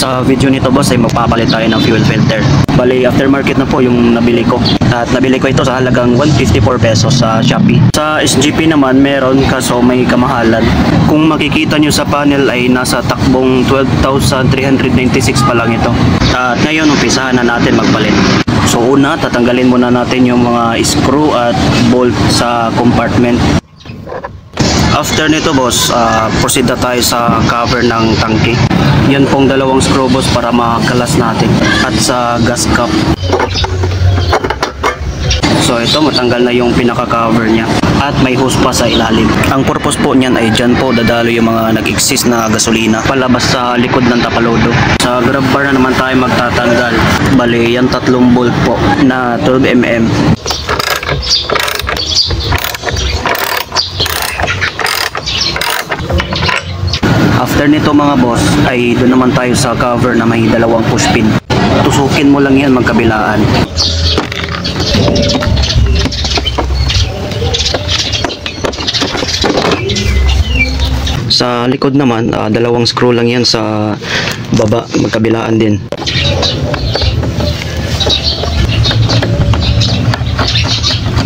Sa video nito boss ay magpapalit tayo ng fuel filter. Bali aftermarket na po yung nabili ko. At nabili ko ito sa halagang 154 pesos sa Shopee. Sa SGP naman meron kaso may kamahalan. Kung makikita nyo sa panel ay nasa takbong 12,396 pa lang ito. At ngayon umpisahan na natin magpalit. So una tatanggalin muna natin yung mga screw at bolt sa compartment. After nito boss, proceed na tayo sa cover ng tangke. Yan pong dalawang screw boss para makalas natin. At sa gas cap. So ito matanggal na yung pinaka-cover niya. At may hose pa sa ilalim. Ang purpose po niyan ay dyan po dadalo yung mga nag-exist na gasolina palabas sa likod ng tapalodo. Sa grab bar na naman tayo magtatanggal. Bali yan 3 bolt po na 12mm. After nito mga boss ay doon naman tayo sa cover na may dalawang push pin. Tusukin mo lang yan magkabilaan. Sa likod naman dalawang screw lang yan sa baba magkabilaan din.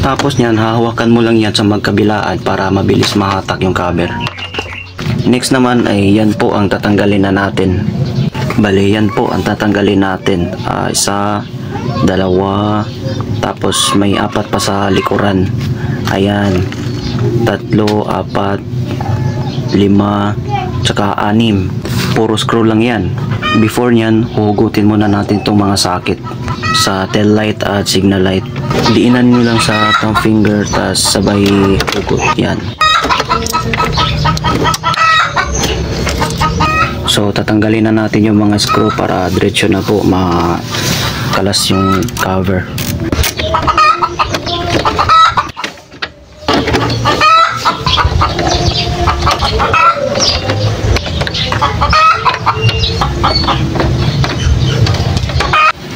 Tapos niyan hahawakan mo lang yan sa magkabilaan para mabilis mahatak yung cover. Next naman ay yan po ang tatanggalin na natin. Bali yan po ang tatanggalin natin. Isa, dalawa, tapos may 4 pa sa likuran. Ayan, 3, 4, 5, tsaka 6. Puro screw lang yan. Before nyan, huhugutin muna natin itong mga socket sa tail light at signal light. Diinan nyo lang sa thumb finger, tas sabay hugot yan. So tatanggalin na natin yung mga screw para diretso na po makalas yung cover.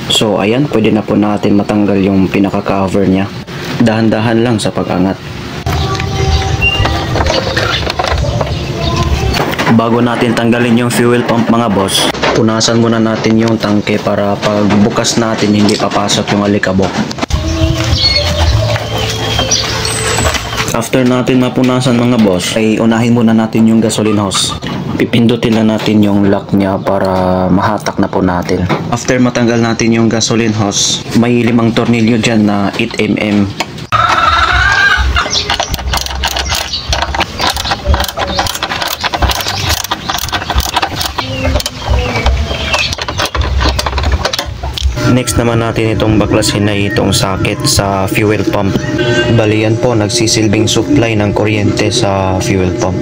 So ayan, pwede na po natin matanggal yung pinaka-cover niya. Dahan-dahan lang sa pag-angat. Bago natin tanggalin yung fuel pump mga boss, punasan muna natin yung tangke para pag bukas natin hindi papasok yung alikabok. After natin mapunasan mga boss, ay unahin muna natin yung gasoline hose. Pipindutin na natin yung lock niya para mahatak na po natin. After matanggal natin yung gasoline hose, may 5 tornilyo dyan na 8mm. Next naman natin itong baklasin na itong socket sa fuel pump. Bali yan po nagsisilbing supply ng kuryente sa fuel pump.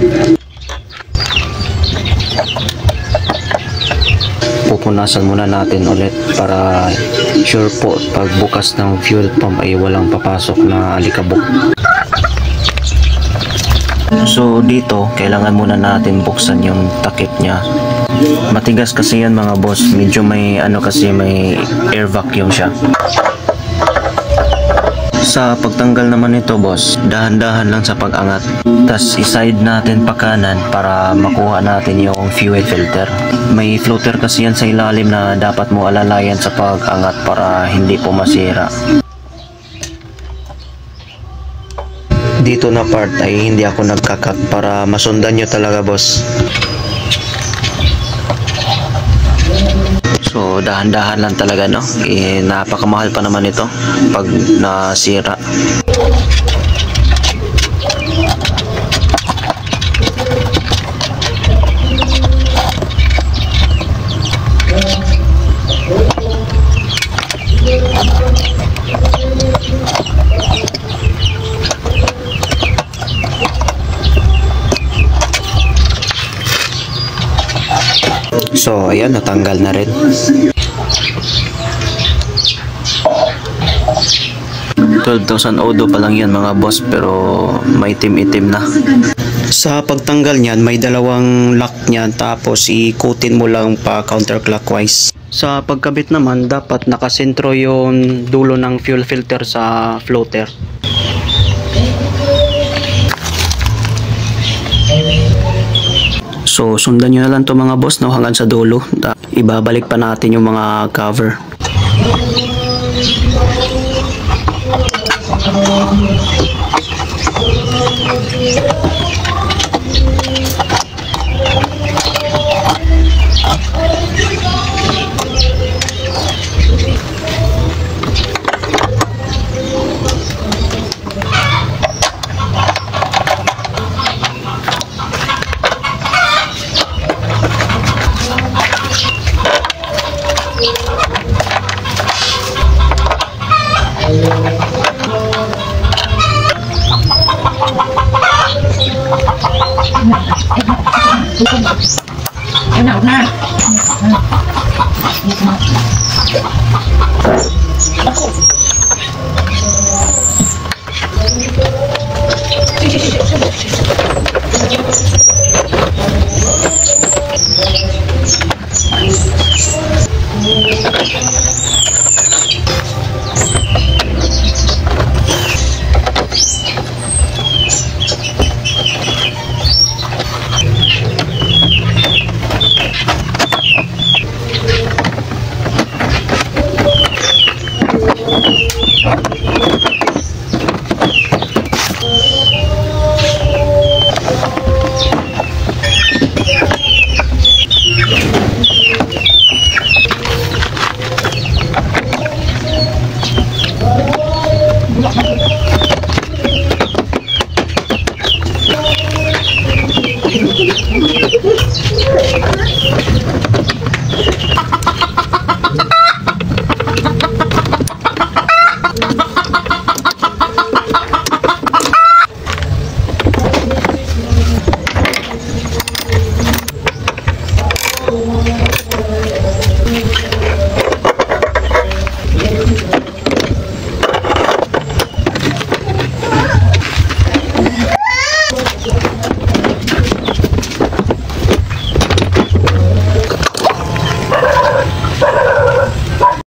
Pupunasan muna natin ulit para sure po pag bukas ng fuel pump ay walang papasok na alikabok. So dito kailangan muna natin buksan yung takip niya. Matigas kasi yan mga boss, medyo may may air vacuum siya. Sa pagtanggal naman nito boss, dahan-dahan lang sa pag-angat. Tas i-side natin pa kanan para makuha natin yung fuel filter. May floater kasi yan sa ilalim na dapat mo alalayan sa pag-angat para hindi po masira. Dito na part ay hindi ako nagkakat para masundan nyo talaga boss. So dahan-dahan lang talaga no. Napakamahal pa naman ito pag nasira. So ayan, natanggal na rin. 12,000 odo pa lang yan mga boss, pero may itim-itim na. Sa pagtanggal niyan, may dalawang lock niyan, tapos ikutin mo lang pa counterclockwise. Sa pagkabit naman, dapat nakasentro yung dulo ng fuel filter sa floater. So sundan nyo na lang to mga boss, no, hanggang sa dulo. Ibabalik pa natin yung mga cover. Enak na.